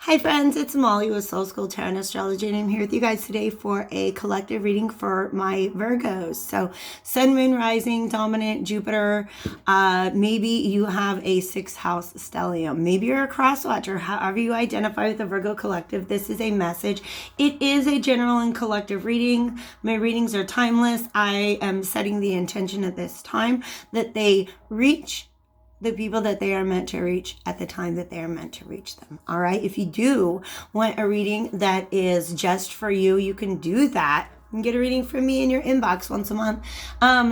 Hi friends, it's Molly with Soul School Tarot and Astrology, and I'm here with you guys today for a collective reading for my Virgos. So Sun, Moon, Rising, Dominant, Jupiter, maybe you have a 6th house stellium. Maybe you're a cross watcher, however you identify with the Virgo collective. This is a message. It is a general and collective reading. My readings are timeless. I am setting the intention at this time that they reach the people that they are meant to reach at the time that they are meant to reach them. All right. If you do want a reading that is just for you, you can do that. You can get a reading from me in your inbox once a month,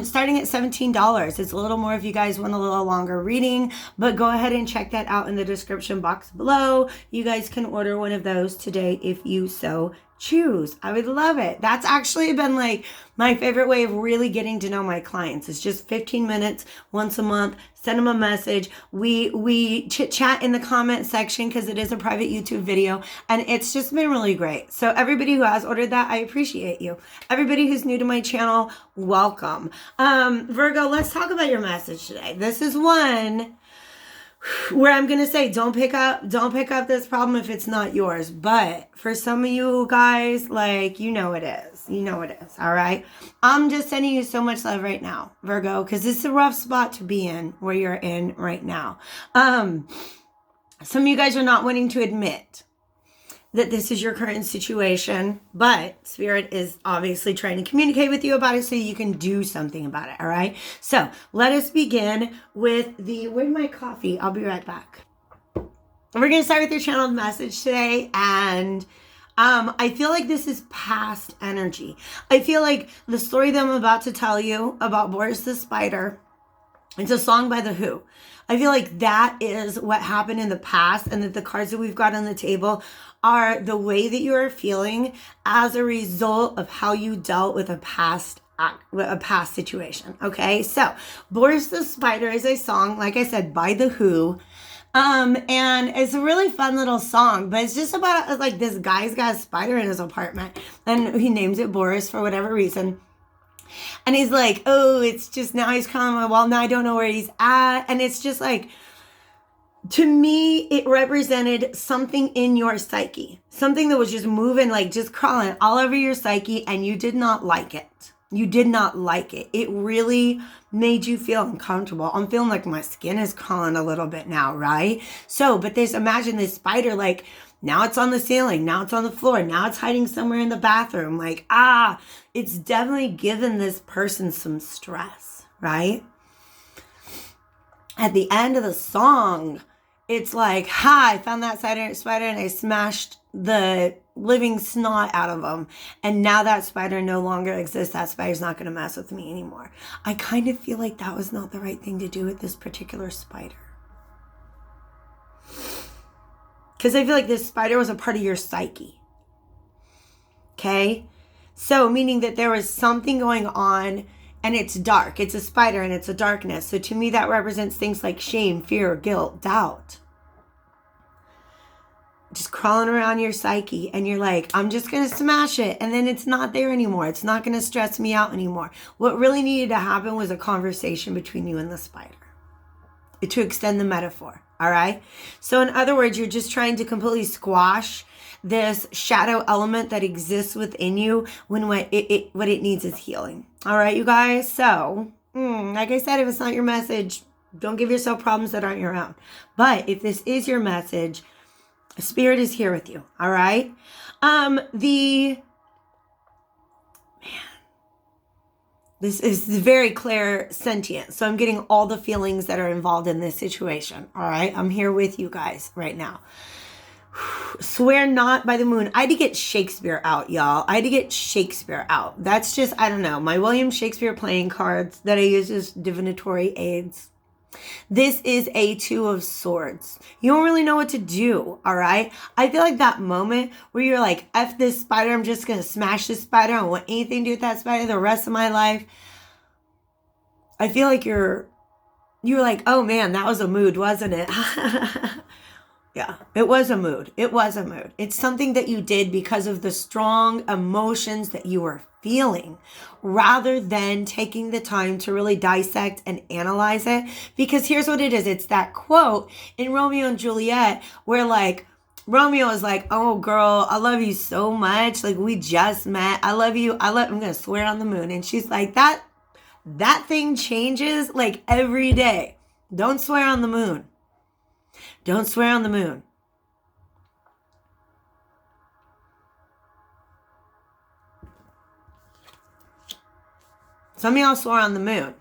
starting at $17. It's a little more if you guys want a little longer reading, but go ahead and check that out in the description box below. You guys can order one of those today if you so choose. I would love it. That's actually been like my favorite way of really getting to know my clients. It's just 15 minutes once a month. Send them a message. We chit chat in the comment section because it is a private YouTube video, and it's just been really great. So everybody who has ordered that, I appreciate you. Everybody who's new to my channel, welcome. Virgo, let's talk about your message today. This is one where I'm going to say, don't pick up this problem if it's not yours. But for some of you guys, like, you know it is. You know it is. All right. I'm just sending you so much love right now, Virgo, because it's a rough spot to be in where you're in right now. Some of you guys are not wanting to admit that this is your current situation, but Spirit is obviously trying to communicate with you about it so you can do something about it, all right? So let us begin with where's my coffee? I'll be right back. We're going to start with your channeled message today, and I feel like this is past energy. I feel like the story that I'm about to tell you about Boris the Spider, it's a song by The Who. I feel like that is what happened in the past, and that the cards that we've got on the table are the way that you are feeling as a result of how you dealt with a past situation. Okay, so Boris the Spider is a song, like I said, by The Who. And it's a really fun little song, but it's just about like this guy's got a spider in his apartment, and he names it Boris for whatever reason. And he's like, oh, it's just now he's crawling on my wall. Now I don't know where he's at. And it's just like, to me, it represented something in your psyche, something that was just moving, like just crawling all over your psyche, and you did not like it. You did not like it. It really made you feel uncomfortable. I'm feeling like my skin is crawling a little bit now, right? So, but imagine this spider, like, now it's on the ceiling, now it's on the floor, now it's hiding somewhere in the bathroom. Like, it's definitely given this person some stress, right? At the end of the song, it's like, I found that spider and I smashed the living snot out of him. And now that spider no longer exists. That spider's not going to mess with me anymore. I kind of feel like that was not the right thing to do with this particular spider. Because I feel like this spider was a part of your psyche. Okay? So, meaning that there was something going on, and it's dark. It's a spider and it's a darkness. So to me, that represents things like shame, fear, guilt, doubt. Just crawling around your psyche, and you're like, I'm just going to smash it. And then it's not there anymore. It's not going to stress me out anymore. What really needed to happen was a conversation between you and the spider, to extend the metaphor. All right. So in other words, you're just trying to completely squash this shadow element that exists within you when what it needs is healing. All right, you guys. So, like I said, if it's not your message, don't give yourself problems that aren't your own. But if this is your message, Spirit is here with you. All right. This is very clear sentient. So I'm getting all the feelings that are involved in this situation. All right. I'm here with you guys right now. Swear not by the moon. I had to get Shakespeare out, y'all. I had to get Shakespeare out. That's just, I don't know, my William Shakespeare playing cards that I use as divinatory aids. This is a 2 of Swords. You don't really know what to do, all right? I feel like that moment where you're like, F this spider, I'm just going to smash this spider. I don't want anything to do with that spider the rest of my life. I feel like you're like, oh man, that was a mood, wasn't it? Yeah, it was a mood. It was a mood. It's something that you did because of the strong emotions that you were feeling, rather than taking the time to really dissect and analyze it. Because here's what it is. It's that quote in Romeo and Juliet where, like, Romeo is like, oh girl, I love you so much. Like, we just met. I love you. I'm gonna swear on the moon. And she's like, that thing changes like every day. Don't swear on the moon. Don't swear on the moon. Some of y'all swore on the moon.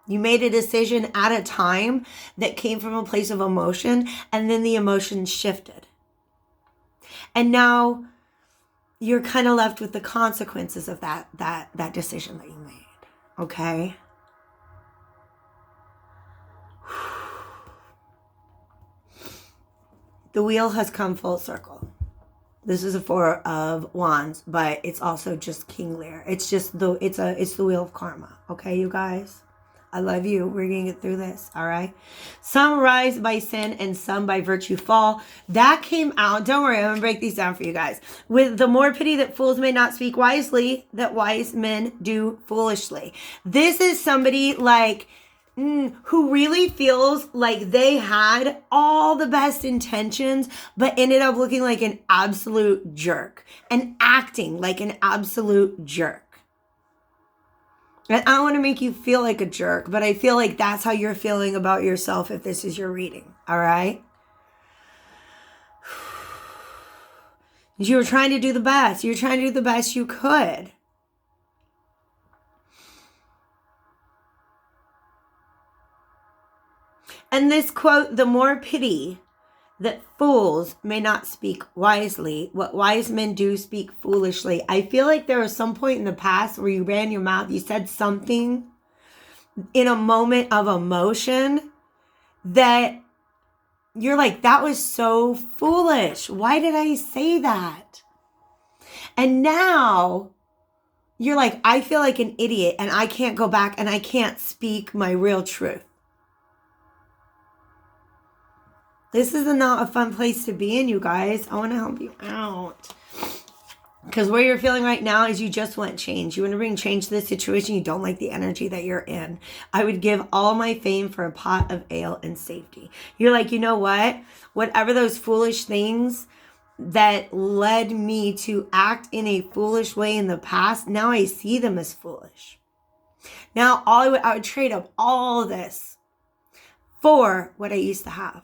You made a decision at a time that came from a place of emotion, and then the emotion shifted. And now you're kind of left with the consequences of that decision that you made. Okay? The wheel has come full circle. This is a Four of Wands, but it's also just King Lear. It's just it's the wheel of karma. Okay, you guys? I love you. We're going to get through this. All right. Some rise by sin and some by virtue fall. That came out. Don't worry. I'm going to break these down for you guys. With the more pity that fools may not speak wisely, that wise men do foolishly. This is somebody like who really feels like they had all the best intentions, but ended up looking like an absolute jerk and acting like an absolute jerk. And I don't want to make you feel like a jerk, but I feel like that's how you're feeling about yourself if this is your reading. All right? You were trying to do the best. You were trying to do the best you could. And this quote, the more pity that fools may not speak wisely, what wise men do speak foolishly. I feel like there was some point in the past where you ran your mouth, you said something in a moment of emotion that you're like, that was so foolish. Why did I say that? And now you're like, I feel like an idiot and I can't go back and I can't speak my real truth. This is not a fun place to be in, you guys. I want to help you out. Because where you're feeling right now is you just want change. You want to bring change to the situation. You don't like the energy that you're in. I would give all my fame for a pot of ale and safety. You're like, you know what? Whatever those foolish things that led me to act in a foolish way in the past, now I see them as foolish. Now I would trade up all this for what I used to have.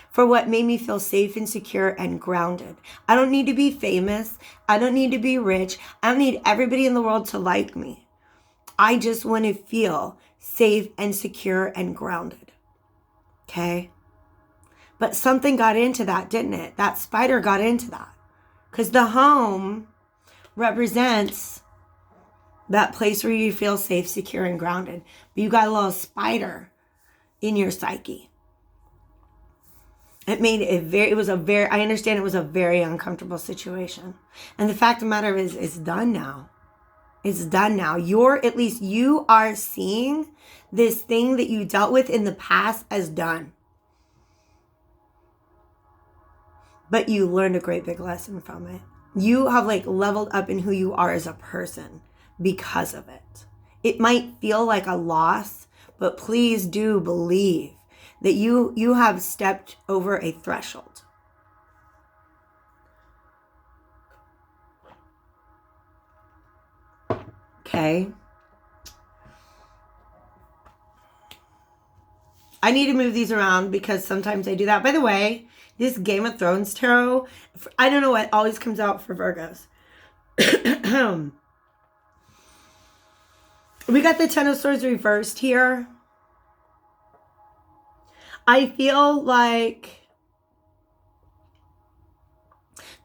For what made me feel safe and secure and grounded. I don't need to be famous. I don't need to be rich. I don't need everybody in the world to like me. I just want to feel safe and secure and grounded. Okay? But something got into that, didn't it? That spider got into that. Because the home represents that place where you feel safe, secure, and grounded. But you got a little spider in your psyche. I understand it was a very uncomfortable situation. And the fact of the matter is, it's done now. It's done now. You are seeing this thing that you dealt with in the past as done. But you learned a great big lesson from it. You have leveled up in who you are as a person because of it. It might feel like a loss, but please do believe that you have stepped over a threshold. Okay. I need to move these around because sometimes I do that. By the way, this Game of Thrones tarot, I don't know what always comes out for Virgos. We got the Ten of Swords reversed here. I feel like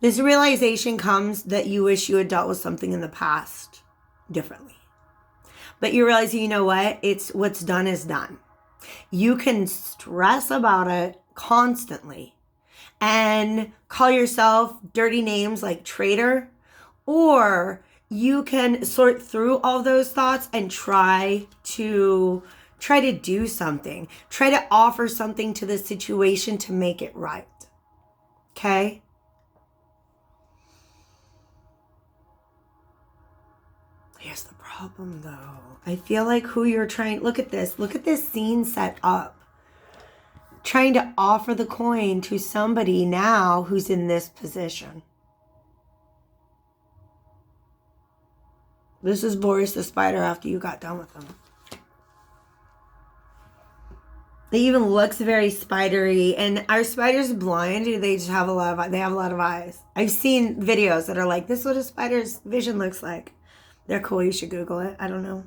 this realization comes that you wish you had dealt with something in the past differently. But you're realizing, you know what? It's what's done is done. You can stress about it constantly and call yourself dirty names like traitor, or you can sort through all those thoughts and try to do something. Try to offer something to the situation to make it right. Okay? Here's the problem though. I feel like look at this scene set up. trying to offer the coin to somebody now who's in this position. This is Boris the Spider after you got done with him. It even looks very spidery. And are spiders blind? Or they just have a lot of eyes? I've seen videos that are like, this is what a spider's vision looks like. They're cool. You should Google it. I don't know.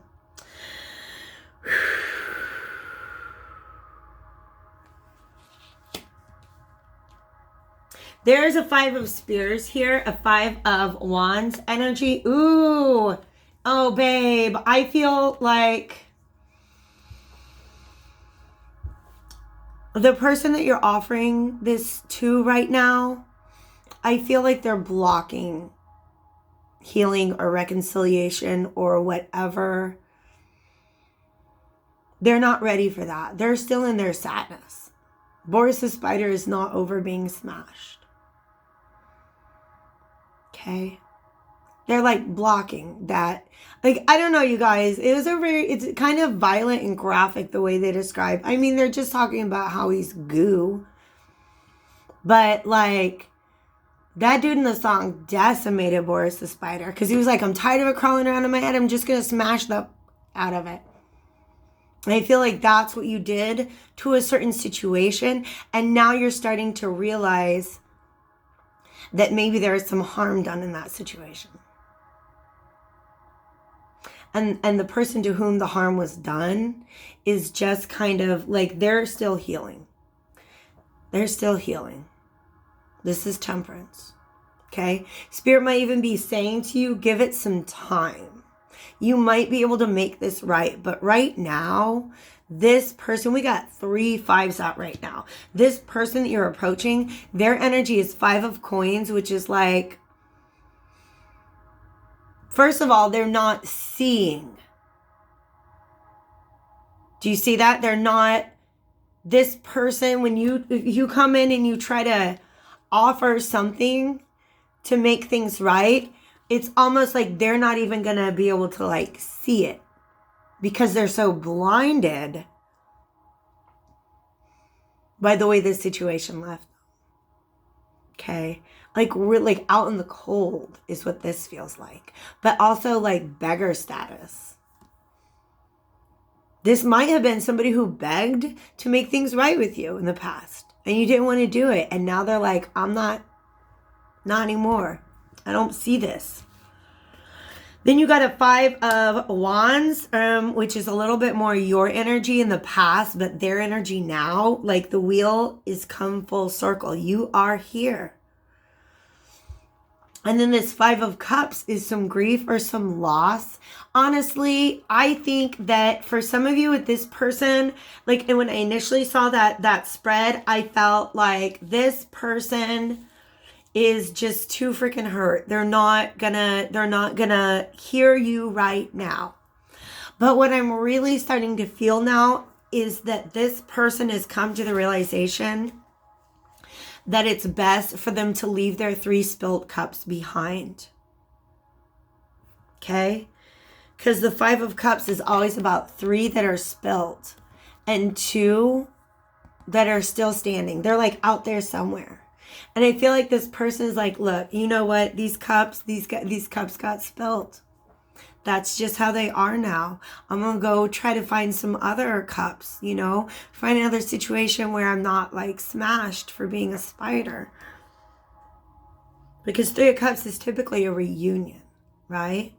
There's a 5 of Spears here, a 5 of Wands energy. Ooh. Oh, babe. I feel like the person that you're offering this to right now, I feel like they're blocking healing or reconciliation or whatever. They're not ready for that. They're still in their sadness. Boris the Spider is not over being smashed. Okay? They're like blocking that. Like, I don't know, you guys. It's kind of violent and graphic the way they describe. I mean, they're just talking about how he's goo. But like, that dude in the song decimated Boris the Spider. Because he was like, I'm tired of it crawling around in my head. I'm just going to smash the out of it. And I feel like that's what you did to a certain situation. And now you're starting to realize that maybe there is some harm done in that situation. And the person to whom the harm was done is just kind of like, they're still healing. They're still healing. This is Temperance. Okay? Spirit might even be saying to you, give it some time. You might be able to make this right. But right now, this person, we got 3 5s out right now. This person that you're approaching, their energy is 5 of Coins, which is like, first of all, they're not seeing. Do you see that? They're not, this person, when you come in and you try to offer something to make things right, it's almost like they're not even going to be able to like see it because they're so blinded by the way this situation left. Okay? Like, we're like out in the cold is what this feels like. But also like beggar status. This might have been somebody who begged to make things right with you in the past. And you didn't want to do it. And now they're like, I'm not anymore. I don't see this. Then you got a 5 of Wands, which is a little bit more your energy in the past, but their energy now. Like, the wheel is come full circle. You are here. And then this 5 of Cups is some grief or some loss. Honestly, I think that for some of you with this person, like, and when I initially saw that spread, I felt like this person is just too freaking hurt. They're not gonna hear you right now. But what I'm really starting to feel now is that this person has come to the realization that it's best for them to leave their 3 spilled cups behind. Okay? Because the 5 of Cups is always about 3 that are spilled and 2 that are still standing. They're like out there somewhere. And I feel like this person is like, look, you know what? These cups got spilled. That's just how they are now. I'm going to go try to find some other cups, you know, find another situation where I'm not like smashed for being a spider. Because 3 of Cups is typically a reunion, right?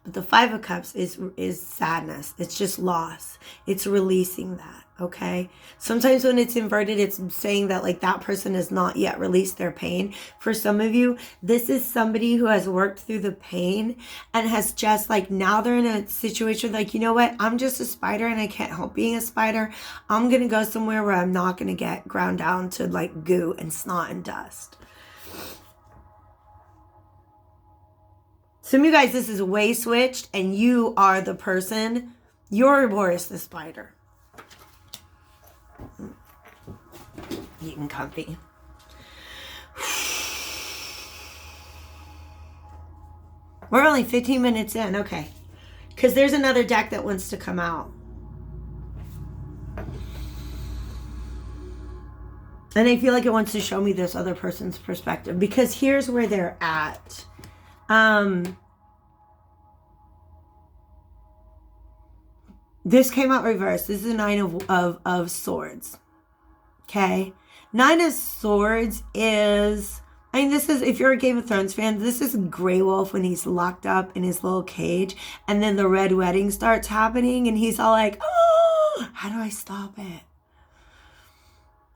But the 5 of Cups is sadness. It's just loss. It's releasing that, okay? Sometimes when it's inverted, it's saying that like that person has not yet released their pain. For some of you, this is somebody who has worked through the pain and has just like, now they're in a situation like, you know what? I'm just a spider and I can't help being a spider. I'm going to go somewhere where I'm not going to get ground down to like goo and snot and dust. Some of you guys, this is way switched and you are the person. You're Boris the Spider. Getting comfy. We're only 15 minutes in. Okay. Because there's another deck that wants to come out. And I feel like it wants to show me this other person's perspective, because here's where they're at. This came out reversed. This is a Nine of Swords. Okay. Nine of Swords is, I mean, this is, if you're a Game of Thrones fan, this is Grey Wolf when he's locked up in his little cage, and then the Red Wedding starts happening, and he's all like, oh, how do I stop it?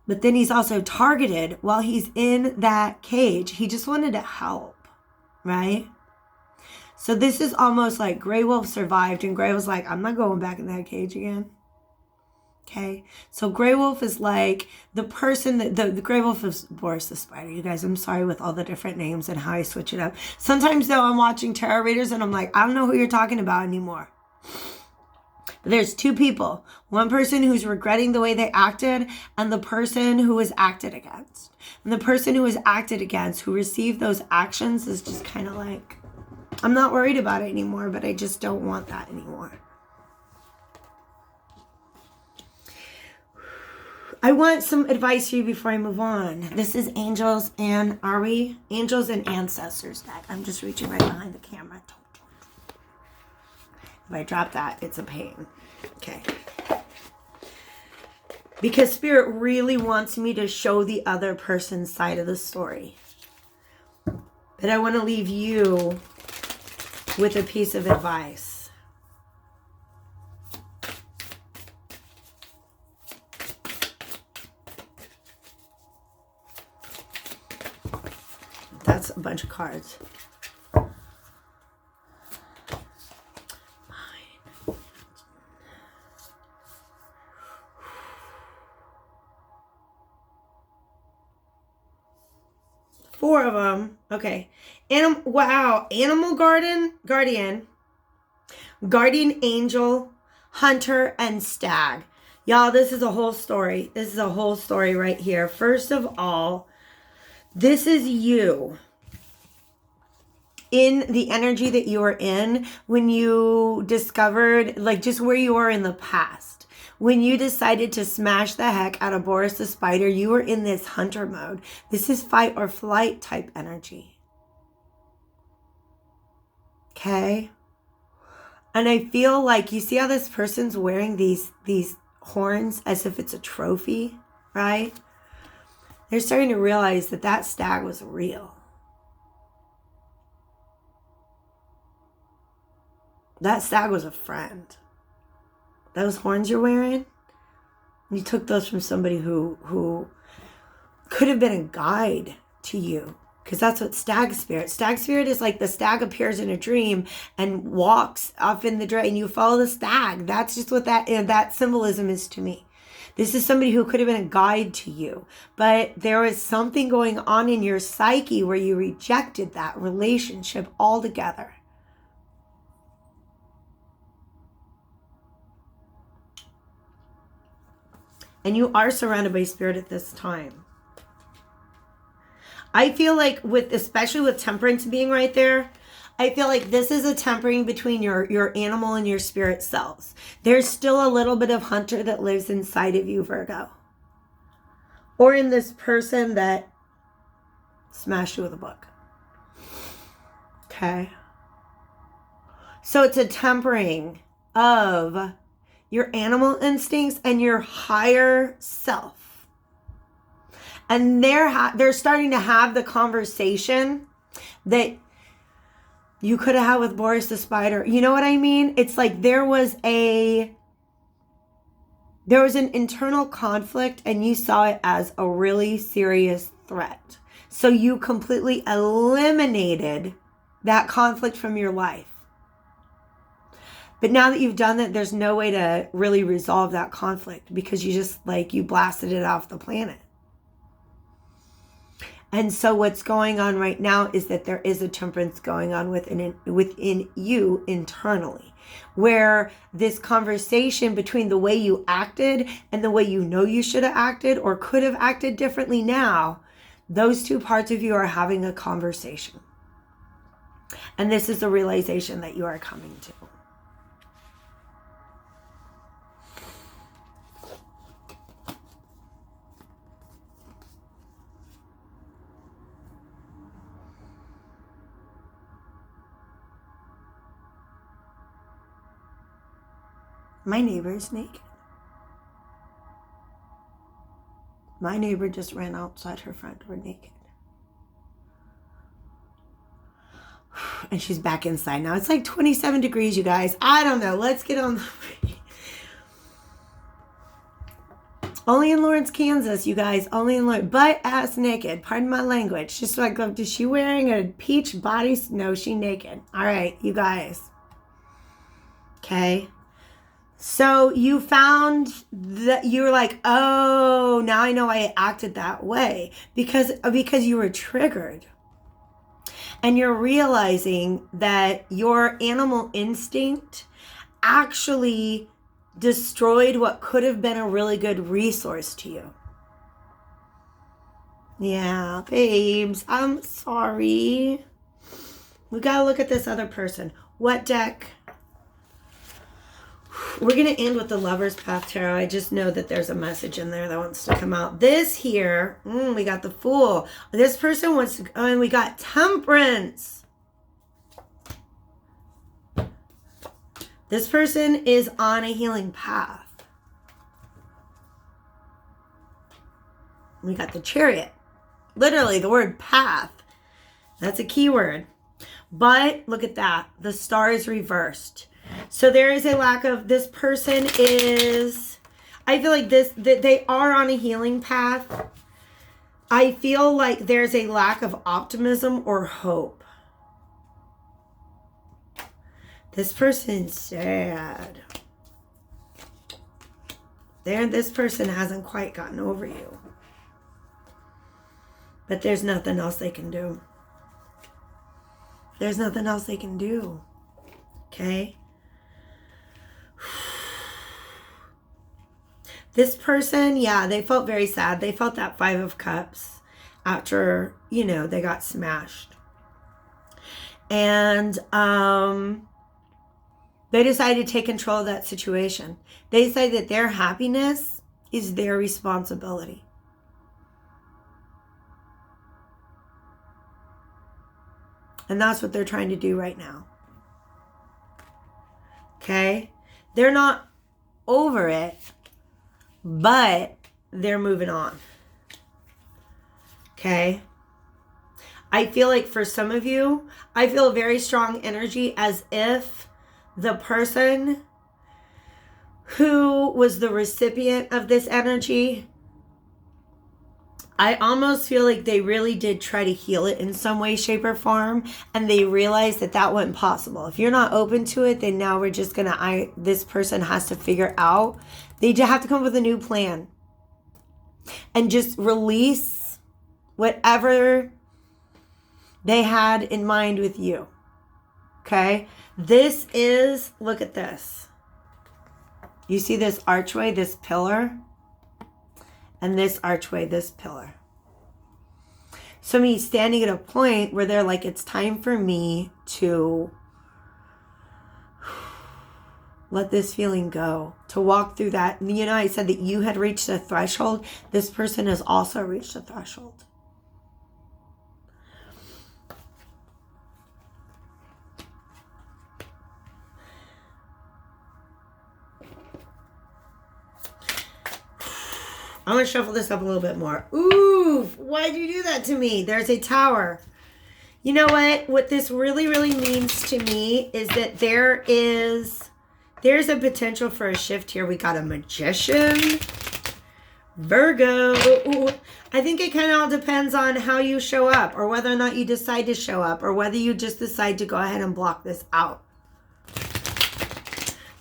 But then he's also targeted while he's in that cage. He just wanted to help, right? So this is almost like Grey Wolf survived, and Grey Wolf's like, I'm not going back in that cage again. Okay, so Grey Wolf is like the person that the Grey Wolf is Boris the Spider. You guys, I'm sorry with all the different names and how I switch it up. Sometimes though, I'm watching tarot readers and I'm like, I don't know who you're talking about anymore. But there's two people. One person who's regretting the way they acted, and the person who was acted against. And the person who was acted against, who received those actions, is just kind of like, I'm not worried about it anymore, but I just don't want that anymore. I want some advice for you before I move on. This is Angels and, are we? Angels and Ancestors deck. I'm just reaching right behind the camera. If I drop that, it's a pain. Okay. Because Spirit really wants me to show the other person's side of the story. But I want to leave you with a piece of advice. That's a bunch of cards. 4 of them. Okay. Wow. Animal guardian, guardian angel, hunter, and stag. Y'all, this is a whole story. This is a whole story right here. First of all, this is you in the energy that you were in when you discovered, like, just where you were in the past. When you decided to smash the heck out of Boris the Spider, you were in this hunter mode. This is fight or flight type energy. Okay? And I feel like, you see how this person's wearing these horns as if it's a trophy, right? They're starting to realize that that stag was real. That stag was a friend. Those horns you're wearing, you took those from somebody who could have been a guide to you. Because that's what stag spirit is like. The stag appears in a dream and walks off in the dream, and you follow the stag. That's just what that symbolism is to me. This is somebody who could have been a guide to you, but there was something going on in your psyche where you rejected that relationship altogether. And you are surrounded by spirit at this time. I feel like especially with temperance being right there, I feel like this is a tempering between your animal and your spirit selves. There's still a little bit of hunter that lives inside of you, Virgo. Or in this person that smashed you with a book. Okay. So it's a tempering of your animal instincts and your higher self. And they're starting to have the conversation that you could have had with Boris the Spider. You know what I mean? It's like there was an internal conflict, and you saw it as a really serious threat. So you completely eliminated that conflict from your life. But now that you've done that, there's no way to really resolve that conflict, because you just you blasted it off the planet. And so what's going on right now is that there is a temperance going on within you internally, where this conversation between the way you acted and the way you know you should have acted or could have acted differently now, those two parts of you are having a conversation. And this is the realization that you are coming to. My neighbor is naked. My neighbor just ran outside her front door naked. And she's back inside now. It's like 27 degrees, you guys. I don't know. Let's get on. Only in Lawrence, Kansas, you guys. Only in Lawrence. Butt ass naked. Pardon my language. Just like, is she wearing a peach body? No, she naked. All right, you guys. Okay. So you found that you were like, oh, now I know I acted that way because you were triggered. And you're realizing that your animal instinct actually destroyed what could have been a really good resource to you. Yeah, babes, I'm sorry. We got to look at this other person. What deck? We're going to end with the Lover's Path Tarot. I just know that there's a message in there that wants to come out. This here, we got the Fool. This person wants to, and we got Temperance. This person is on a healing path. We got the Chariot. Literally, the word path. That's a key word. But look at that. The star is reversed. So there is a lack of, this person is, I feel like that they are on a healing path. I feel like there's a lack of optimism or hope. This person's sad. This person hasn't quite gotten over you. But there's nothing else they can do. There's nothing else they can do. Okay? This person, yeah, they felt very sad. They felt that 5 of Cups after, they got smashed. And they decided to take control of that situation. They decided that their happiness is their responsibility. And that's what they're trying to do right now. Okay? They're not over it, but they're moving on. Okay? I feel like for some of you, I feel a very strong energy as if the person who was the recipient of this energy, I almost feel like they really did try to heal it in some way, shape, or form, and they realized that that wasn't possible. If you're not open to it, then now we're just this person has to figure out, they just have to come up with a new plan and just release whatever they had in mind with you. Okay? This is, look at this. You see this archway, this pillar? And this archway, this pillar. Somebody's standing at a point where they're like, it's time for me to let this feeling go, to walk through that. I said that you had reached a threshold. This person has also reached a threshold. I'm going to shuffle this up a little bit more. Ooh, why'd you do that to me? There's a Tower. You know what? What this really, really means to me is that there's a potential for a shift here. We got a Magician. Virgo. Ooh, I think it kind of all depends on how you show up, or whether or not you decide to show up, or whether you just decide to go ahead and block this out.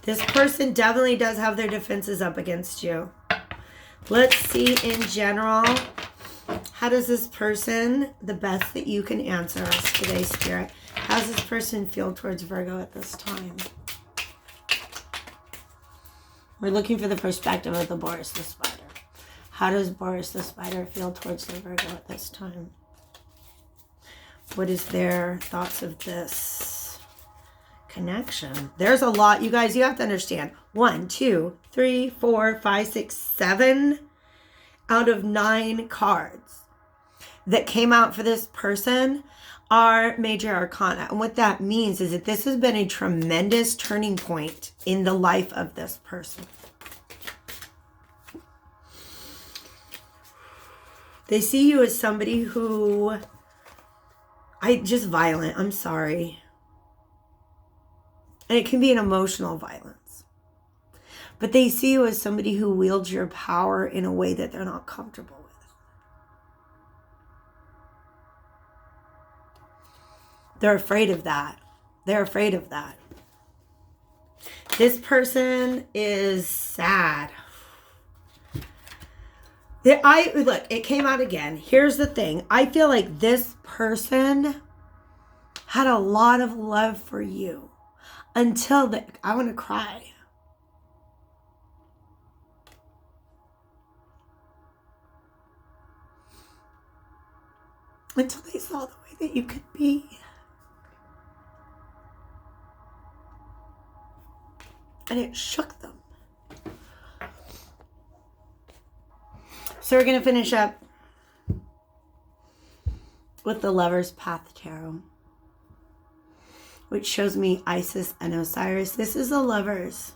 This person definitely does have their defenses up against you. Let's see in general, how does this person, the best that you can answer us today, Spirit, how does this person feel towards Virgo at this time? We're looking for the perspective of the Boris the Spider. How does Boris the Spider feel towards the Virgo at this time? What is their thoughts of this connection? There's a lot, you guys, you have to understand. 1, 2, 3, 4, 5, 6, 7 out of 9 cards. that came out for this person are major arcana. And what that means is that this has been a tremendous turning point in the life of this person. They see you as somebody who, just violent, I'm sorry. And it can be an emotional violence. But they see you as somebody who wields your power in a way that they're not comfortable with. They're afraid of that. They're afraid of that. This person is sad. Look, it came out again. Here's the thing. I feel like this person had a lot of love for you until I want to cry. Until they saw the way that you could be. And it shook them. So we're going to finish up with the Lover's Path Tarot, which shows me Isis and Osiris. This is the Lovers.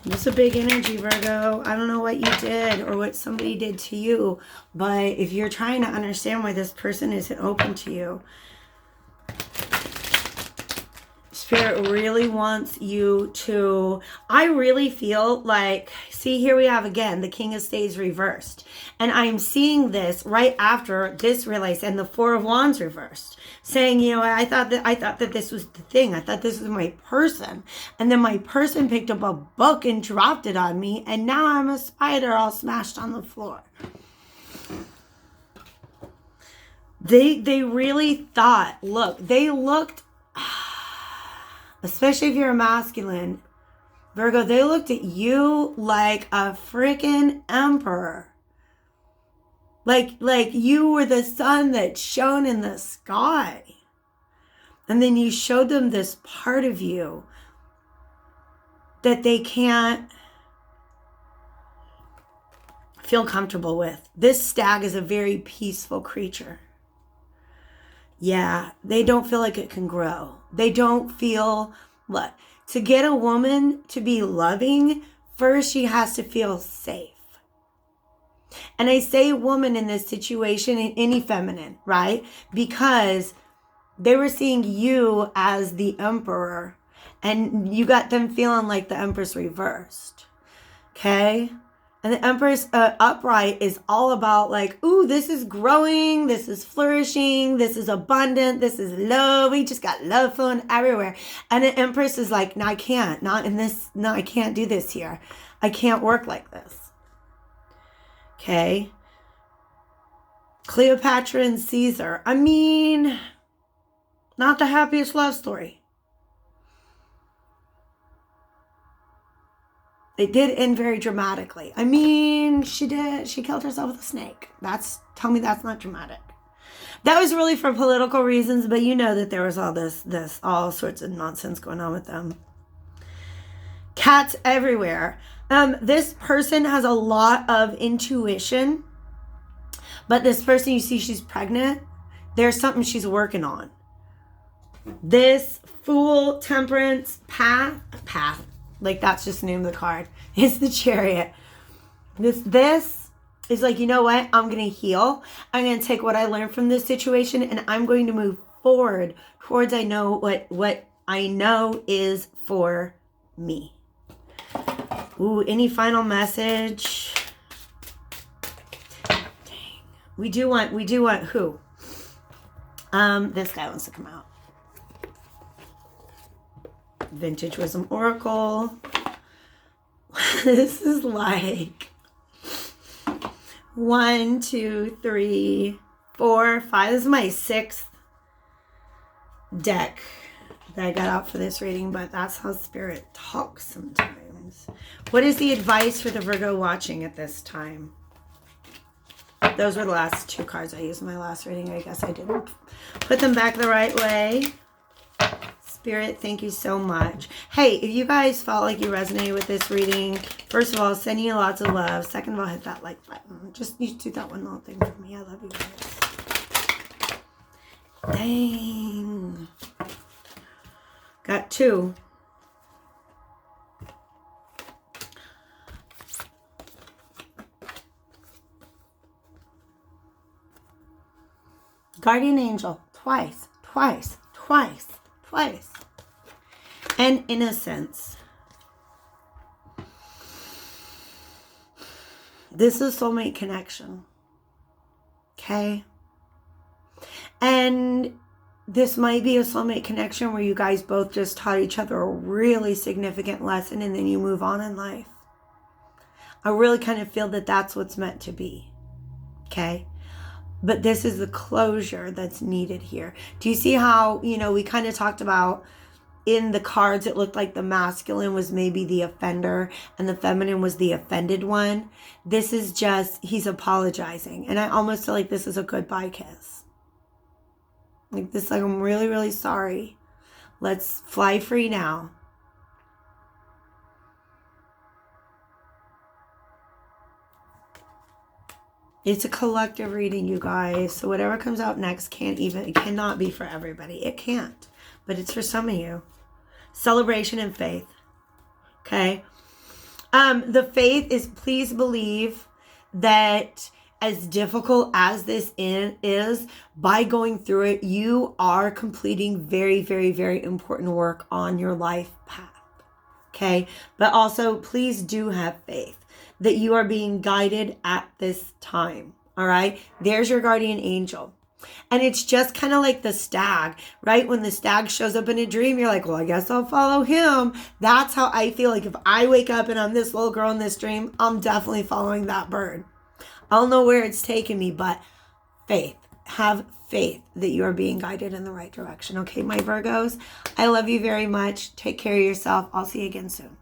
This is a big energy, Virgo. I don't know what you did or what somebody did to you, but if you're trying to understand why this person isn't open to you, Spirit really wants you to, I really feel like, see, here we have again, the King of Spades reversed. And I'm seeing this right after this realized, and the Four of Wands reversed. Saying, you know, I thought that this was the thing. I thought this was my person. And then my person picked up a book and dropped it on me. And now I'm a spider all smashed on the floor. They really thought, look, they looked, especially if you're a masculine, Virgo, they looked at you like a freaking emperor. Like you were the sun that shone in the sky. And then you showed them this part of you that they can't feel comfortable with. This stag is a very peaceful creature. Yeah, they don't feel like it can grow. They don't feel, what? To get a woman to be loving, first she has to feel safe. And I say woman in this situation, in any feminine, right? Because they were seeing you as the emperor and you got them feeling like the empress reversed. Okay? And the empress upright is all about like, ooh, this is growing, this is flourishing, this is abundant, this is love. We just got love flowing everywhere. And the empress is like, no, I can't. Not in this. No, I can't do this here. I can't work like this. Okay. Cleopatra and Caesar. I mean, not the happiest love story. It did end very dramatically. I mean, she did. She killed herself with a snake. Tell me that's not dramatic. That was really for political reasons, but you know that there was all sorts of nonsense going on with them. Cats everywhere. This person has a lot of intuition, but this person, you see she's pregnant. There's something she's working on. This Fool, Temperance, Path, like that's just the name of the card. It's the Chariot. This is like, you know what? I'm going to heal. I'm going to take what I learned from this situation and I'm going to move forward towards I know what I know is for me. Ooh, any final message? Dang. We do want who? This guy wants to come out. Vintage Wisdom Oracle. This is like 1, 2, 3, 4, 5. This is my 6th deck that I got out for this reading, but that's how Spirit talks sometimes. What is the advice for the Virgo watching at this time? Those were the last 2 cards I used in my last reading. I guess I didn't put them back the right way. Spirit, thank you so much. Hey, if you guys felt like you resonated with this reading, first of all, sending you lots of love. Second of all, hit that like button. Just you do that one little thing for me. I love you guys. Dang. Got 2. Guardian angel, twice. And innocence. This is soulmate connection. Okay? And this might be a soulmate connection where you guys both just taught each other a really significant lesson and then you move on in life. I really kind of feel that that's what's meant to be. Okay? But this is the closure that's needed here. Do you see how, we kind of talked about in the cards, it looked like the masculine was maybe the offender and the feminine was the offended one. This is just, he's apologizing. And I almost feel like this is a goodbye kiss. Like this, like, I'm really, really sorry. Let's fly free now. It's a collective reading, you guys. So whatever comes out next it cannot be for everybody. It can't. But it's for some of you. Celebration and faith. Okay. The faith is, please believe that as difficult as this is, by going through it, you are completing very, very, very important work on your life path. Okay. But also, please do have faith that you are being guided at this time. All right. There's your guardian angel. And it's just kind of like the stag, right? When the stag shows up in a dream, you're like, well, I guess I'll follow him. That's how I feel like if I wake up and I'm this little girl in this dream, I'm definitely following that bird. I don't know where it's taking me, but faith. Have faith that you are being guided in the right direction. Okay, my Virgos, I love you very much. Take care of yourself. I'll see you again soon.